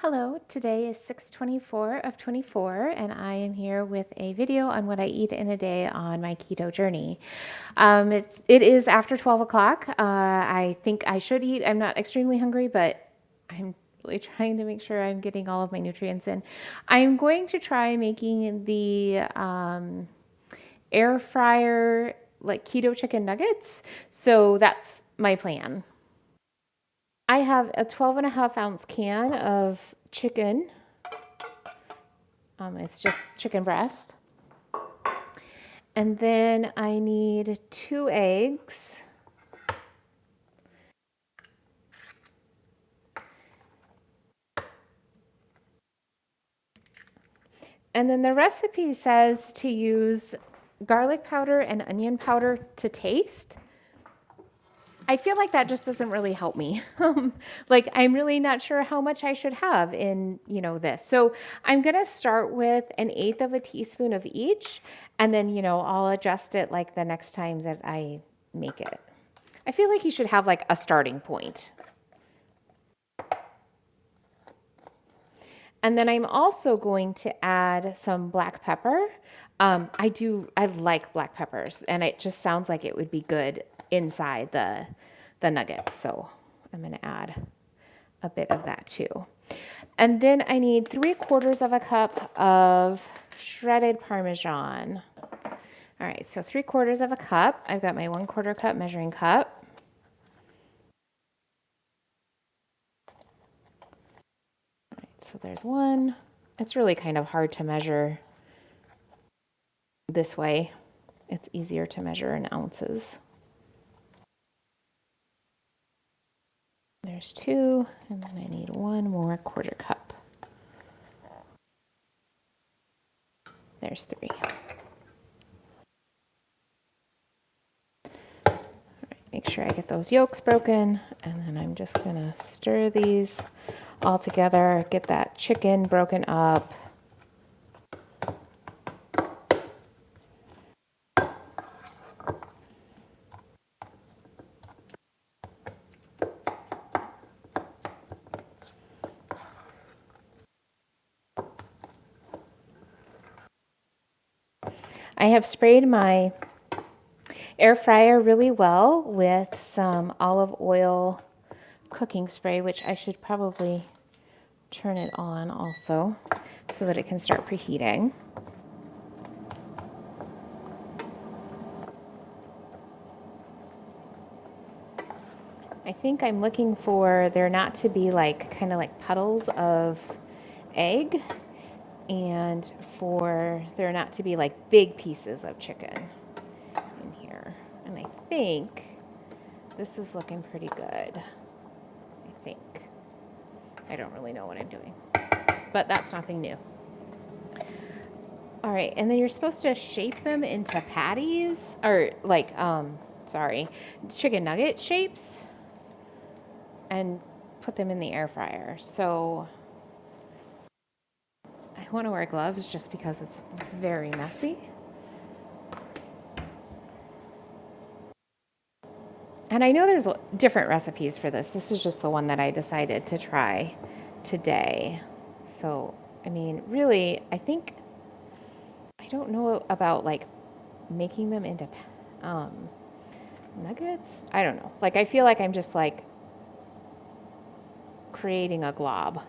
Hello, today is 6/24 of 24, and I am here with a video on what I eat in a day on my keto journey. It is after 12 o'clock. I think I should eat. I'm not extremely hungry, but I'm really trying to make sure I'm getting all of my nutrients in. I'm going to try making the air fryer like keto chicken nuggets. So that's my plan. I have a 12 and a half ounce can of chicken. It's just chicken breast. And then I need 2 eggs. And then the recipe says to use garlic powder and onion powder to taste. I feel like that just doesn't really help me. Like I'm really not sure how much I should have in, this. So I'm going to start with 1/8 of a teaspoon of each, and then, I'll adjust it like the next time that I make it. I feel like you should have like a starting point. And then I'm also going to add some black pepper. I like black peppers, and it just sounds like it would be good inside the nuggets. So I'm going to add a bit of that too. And then I need 3/4 of a cup of shredded parmesan. All right, so 3/4 of a cup. I've got my 1/4 cup measuring cup. All right, so there's one. It's really kind of hard to measure this way. It's easier to measure in ounces. There's 2, and then I need 1 more 1/4 cup. There's 3. All right, make sure I get those yolks broken, and then I'm just gonna stir these all together, get that chicken broken up. I have sprayed my air fryer really well with some olive oil cooking spray, which I should probably turn it on also so that it can start preheating. I think I'm looking for there not to be like kind of like puddles of egg, and for there not to be like big pieces of chicken in here. And I think this is looking pretty good. I think. I don't really know what I'm doing, but that's nothing new. All right, and then you're supposed to shape them into patties or like chicken nugget shapes and put them in the air fryer. So I want to wear gloves just because it's very messy. And I know there's different recipes for this. This is just the one that I decided to try today. So, I mean, really, I don't know about like making them into nuggets. I don't know. Like, I feel like I'm just like creating a glob.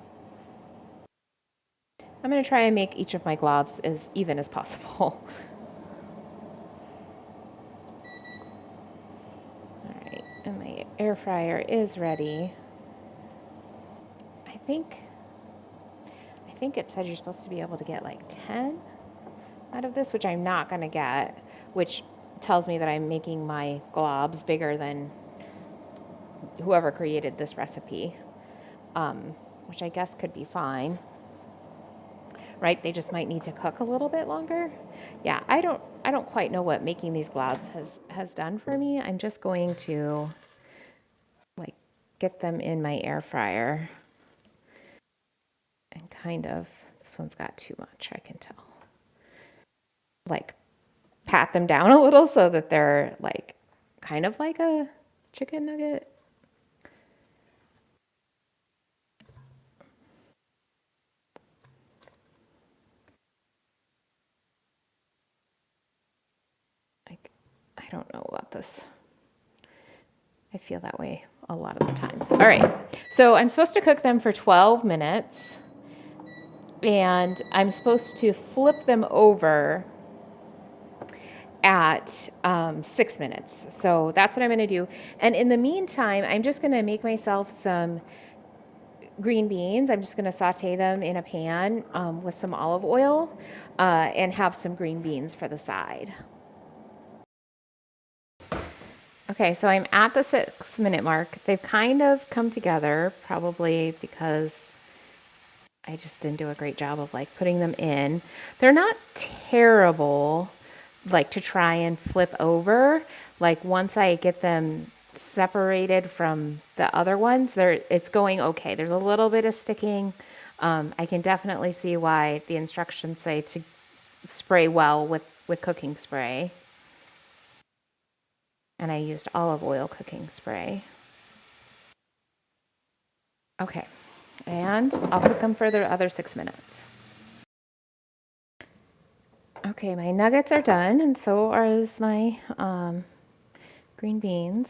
I'm going to try and make each of my globs as even as possible. All right, and my air fryer is ready. I think it said you're supposed to be able to get like 10 out of this, which I'm not going to get, which tells me that I'm making my globs bigger than whoever created this recipe, which I guess could be fine. Right? They just might need to cook a little bit longer. Yeah, I don't quite know what making these globs has done for me. I'm just going to like get them in my air fryer and kind of, this one's got too much, I can tell. Like pat them down a little so that they're like kind of like a chicken nugget. feel that way a lot of the times. All right, so I'm supposed to cook them for 12 minutes, and I'm supposed to flip them over at 6 minutes. So that's what I'm going to do. And in the meantime, I'm just going to make myself some green beans. I'm just going to saute them in a pan with some olive oil and have some green beans for the side. Okay, so I'm at the 6 minute mark. They've kind of come together, probably because I just didn't do a great job of like putting them in. They're not terrible, like to try and flip over. Like once I get them separated from the other ones, it's going okay. There's a little bit of sticking. I can definitely see why the instructions say to spray well with cooking spray. And I used olive oil cooking spray. Okay, and I'll cook them for the other 6 minutes. Okay, my nuggets are done, and so are my green beans.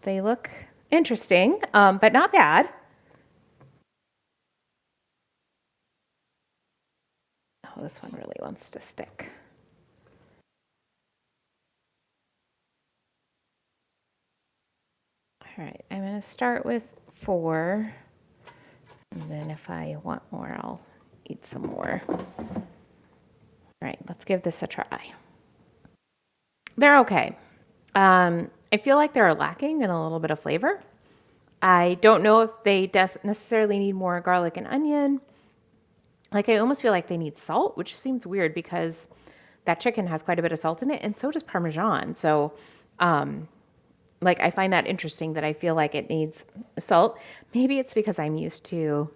They look interesting, but not bad. Oh, this one really wants to stick. All right, I'm going to start with 4, and then if I want more, I'll eat some more. All right, let's give this a try. They're okay. I feel like they're lacking in a little bit of flavor. I don't know if they necessarily need more garlic and onion. Like, I almost feel like they need salt, which seems weird because that chicken has quite a bit of salt in it, and so does Parmesan. So, like, I find that interesting that I feel like it needs salt. Maybe it's because I'm used to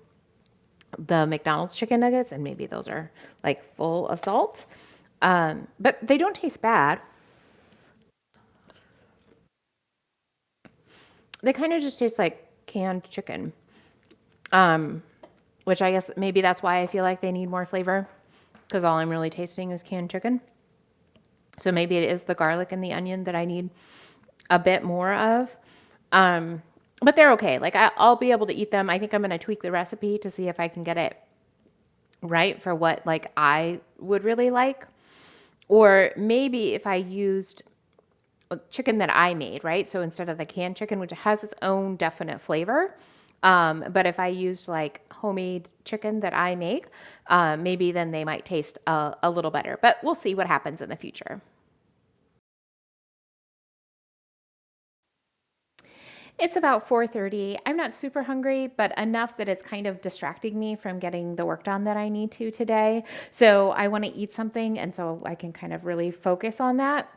the McDonald's chicken nuggets, and maybe those are like full of salt. But they don't taste bad. They kind of just taste like canned chicken. Um, which I guess maybe that's why I feel like they need more flavor because all I'm really tasting is canned chicken. So maybe it is the garlic and the onion that I need a bit more of. Um, but they're okay. Like I'll be able to eat them. I think I'm going to tweak the recipe to see if I can get it right for what like I would really like. Or maybe if I used chicken that I made, right? So instead of the canned chicken, which has its own definite flavor, but if I used like homemade chicken that I make, maybe then they might taste a little better. But we'll see what happens in the future. It's about 4:30. I'm not super hungry, but enough that it's kind of distracting me from getting the work done that I need to today. So I want to eat something, and so I can kind of really focus on that.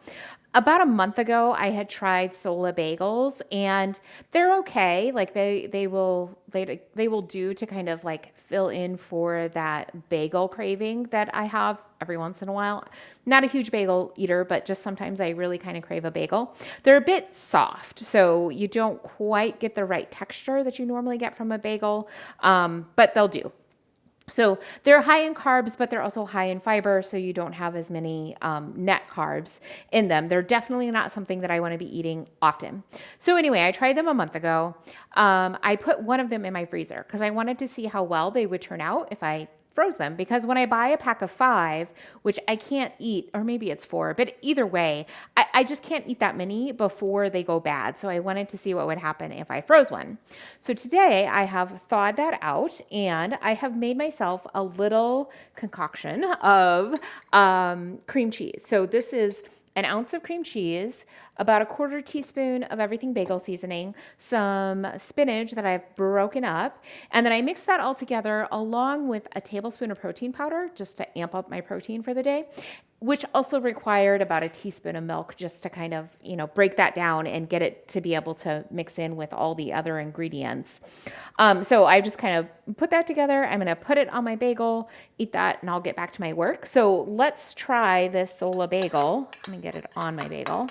About a month ago, I had tried Sola bagels, and they're okay. Like they will do to kind of like fill in for that bagel craving that I have every once in a while. Not a huge bagel eater, but just sometimes I really kind of crave a bagel. They're a bit soft, so you don't quite get the right texture that you normally get from a bagel, but they'll do. So they're high in carbs, but they're also high in fiber, so you don't have as many net carbs in them. They're definitely not something that I want to be eating often. So anyway, I tried them a month ago. I put one of them in my freezer because I wanted to see how well they would turn out if I froze them. Because when I buy a pack of 5, which I can't eat, or maybe it's 4, but either way, I just can't eat that many before they go bad. So I wanted to see what would happen if I froze one. So today I have thawed that out and I have made myself a little concoction of cream cheese. So this is an ounce of cream cheese, about a quarter teaspoon of everything bagel seasoning, some spinach that I've broken up, and then I mix that all together along with a tablespoon of protein powder just to amp up my protein for the day, which also required about a teaspoon of milk just to kind of, break that down and get it to be able to mix in with all the other ingredients. So I just kind of put that together. I'm going to put it on my bagel, eat that, and I'll get back to my work. So let's try this Sola bagel. Let me get it on my bagel.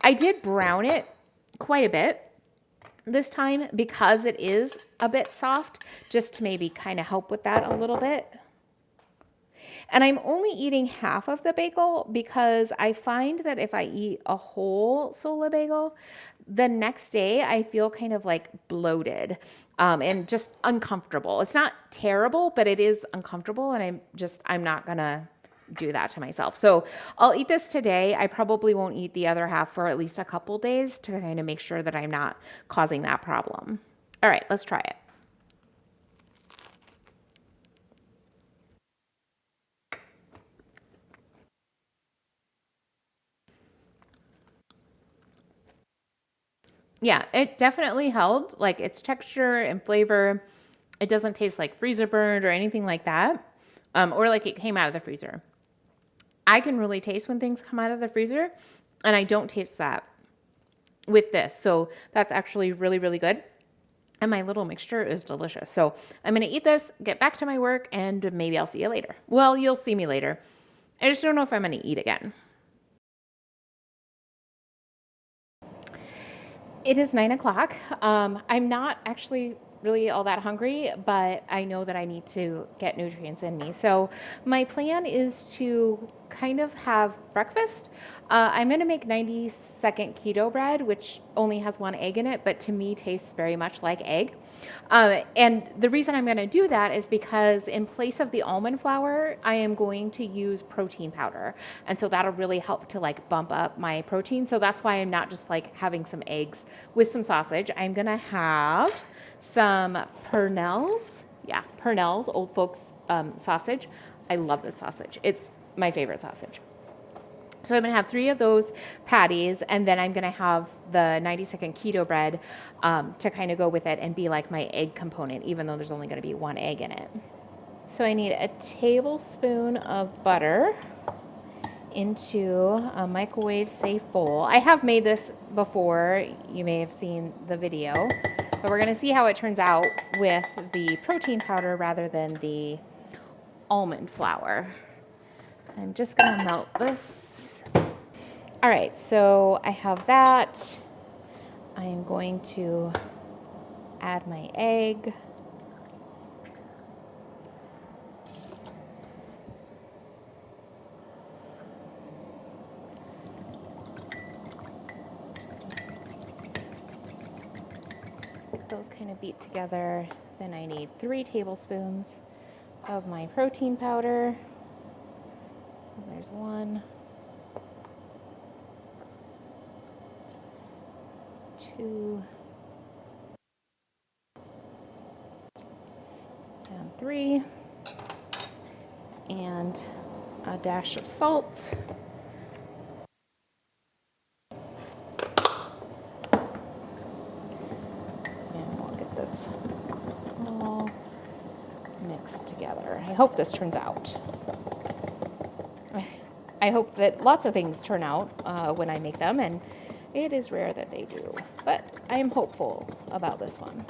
I did brown it quite a bit this time because it is a bit soft, just to maybe kind of help with that a little bit. And I'm only eating half of the bagel because I find that if I eat a whole Sola bagel, the next day I feel kind of like bloated and just uncomfortable. It's not terrible, but it is uncomfortable, and I'm not gonna do that to myself. So I'll eat this today. I probably won't eat the other half for at least a couple days to kind of make sure that I'm not causing that problem. All right, let's try it. Yeah, it definitely held like its texture and flavor. It doesn't taste like freezer burned or anything like that, or like it came out of the freezer. I can really taste when things come out of the freezer, and I don't taste that with this. So that's actually really, really good. And my little mixture is delicious. So I'm going to eat this, get back to my work, and maybe I'll see you later. Well, you'll see me later. I just don't know if I'm going to eat again. It is 9 o'clock. I'm not actually really all that hungry, but I know that I need to get nutrients in me. So my plan is to kind of have breakfast. I'm going to make 90-second keto bread, which only has one egg in it, but to me tastes very much like egg. And the reason I'm going to do that is because in place of the almond flour, I am going to use protein powder. And so that'll really help to like bump up my protein. So that's why I'm not just like having some eggs with some sausage. I'm going to have some Purnell's. Yeah, Purnell's Old Folks sausage. I love this sausage. It's my favorite sausage. So I'm going to have 3 of those patties, and then I'm going to have the 90-second keto bread to kind of go with it and be like my egg component, even though there's only going to be 1 egg in it. So I need a tablespoon of butter into a microwave safe bowl. I have made this before. You may have seen the video, but we're going to see how it turns out with the protein powder rather than the almond flour. I'm just going to melt this. All right, so I have that. I am going to add my egg. Those kind of beat together. Then I need 3 tablespoons of my protein powder. There's 1, 2, down 3, and a dash of salt. And we'll get this all mixed together. I hope this turns out. I hope that lots of things turn out when I make them, and it is rare that they do, but I am hopeful about this one.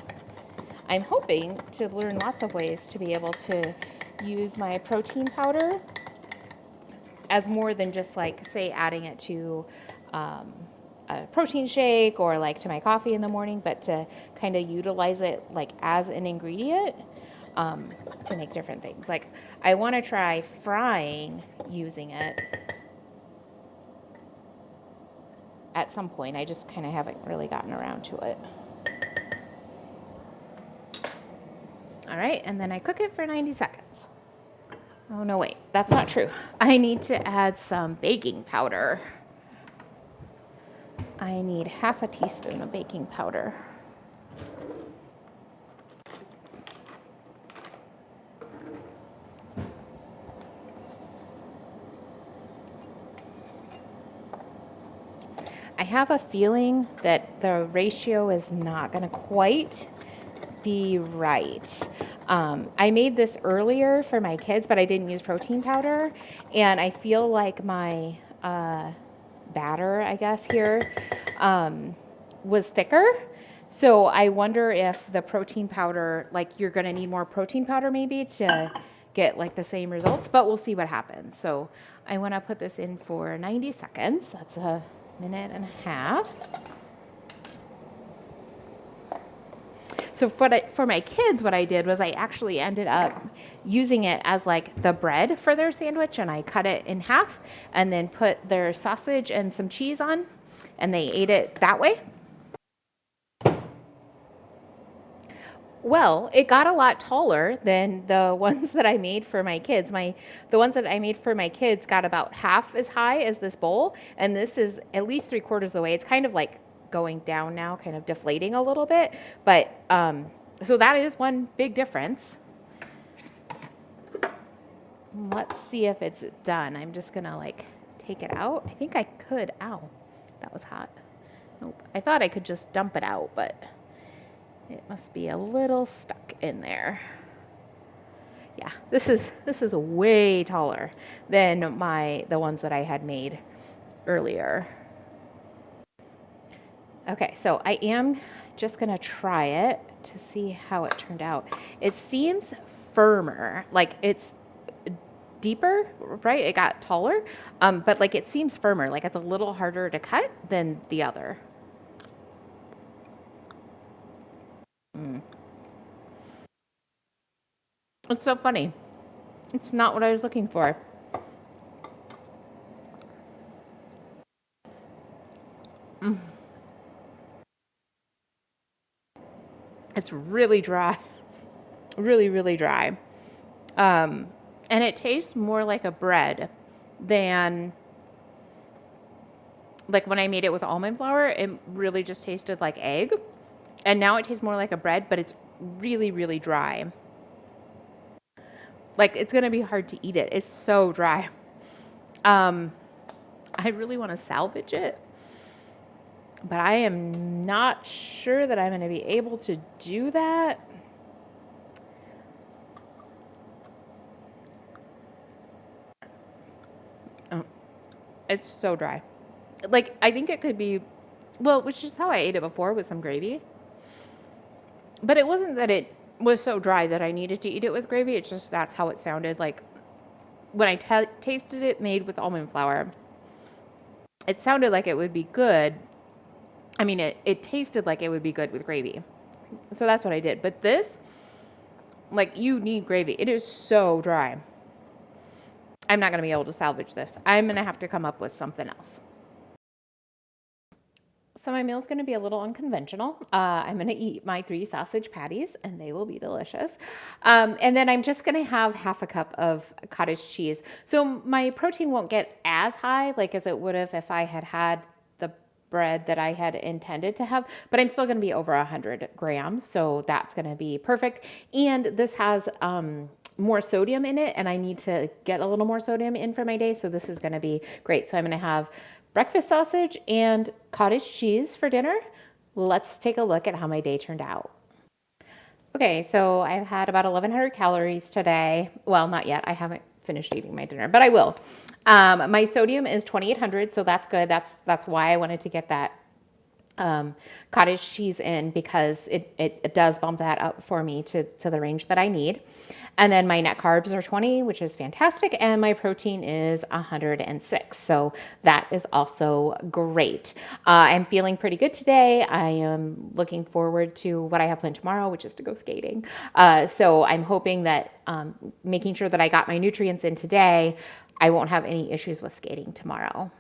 I'm hoping to learn lots of ways to be able to use my protein powder as more than just like, say, adding it to a protein shake or like to my coffee in the morning, but to kind of utilize it like as an ingredient to make different things. Like I want to try frying using it at some point. I just kind of haven't really gotten around to it. All right, and then I cook it for 90 seconds. Oh, no, wait, that's not true. I need to add some baking powder. I need half a teaspoon of baking powder. I have a feeling that the ratio is not going to quite be right. I made this earlier for my kids, but I didn't use protein powder, and I feel like my batter, I guess, here was thicker. So I wonder if the protein powder, like you're going to need more protein powder maybe to get like the same results, but we'll see what happens. So I want to put this in for 90 seconds. That's a minute and a half. So for my kids, what I did was I actually ended up using it as like the bread for their sandwich, and I cut it in half and then put their sausage and some cheese on, and they ate it that way. Well, it got a lot taller than the ones that I made for my kids. The ones that I made for my kids got about half as high as this bowl, and this is at least 3/4 of the way. It's kind of like going down now, kind of deflating a little bit, but so that is one big difference. Let's see if it's done. I'm just gonna like take it out. I think I could. Ow, that was hot. Nope. I thought I could just dump it out, but it must be a little stuck in there. Yeah, this is way taller than the ones that I had made earlier. Okay, so I am just gonna try it to see how it turned out. It seems firmer, like it's deeper, right? It got taller, but like it seems firmer, like it's a little harder to cut than the other. Mm. It's so funny. It's not what I was looking for. Mm. It's really dry, really, really dry. Um, and it tastes more like a bread than like when I made it with almond flour. It really just tasted like egg, and now it tastes more like a bread, but it's really, really dry. Like it's gonna be hard to eat it. It's so dry. Um, I really want to salvage it, but I am not sure that I'm going to be able to do that. Oh, it's so dry. Like, I think it could be, well, which is how I ate it before with some gravy. But it wasn't that it was so dry that I needed to eat it with gravy. It's just that's how it sounded. Like, when I tasted it made with almond flour, it sounded like it would be good. I mean, it tasted like it would be good with gravy. So that's what I did. But this, like, you need gravy. It is so dry. I'm not going to be able to salvage this. I'm going to have to come up with something else. So my meal is going to be a little unconventional. I'm going to eat my 3 sausage patties, and they will be delicious. And then I'm just going to have half a cup of cottage cheese. So my protein won't get as high like as it would have if I had had the bread that I had intended to have, but I'm still going to be over 100 grams, so that's going to be perfect. And this has more sodium in it, and I need to get a little more sodium in for my day, so this is going to be great. So I'm going to have breakfast sausage and cottage cheese for dinner. Let's take a look at how my day turned out. Okay, so I've had about 1,100 calories today. Well, not yet. I haven't finished eating my dinner, but I will. My sodium is 2,800, so that's good. That's why I wanted to get that cottage cheese in, because it does bump that up for me to the range that I need. And then my net carbs are 20, which is fantastic. And my protein is 106. So that is also great. I'm feeling pretty good today. I am looking forward to what I have planned tomorrow, which is to go skating. So I'm hoping that making sure that I got my nutrients in today, I won't have any issues with skating tomorrow.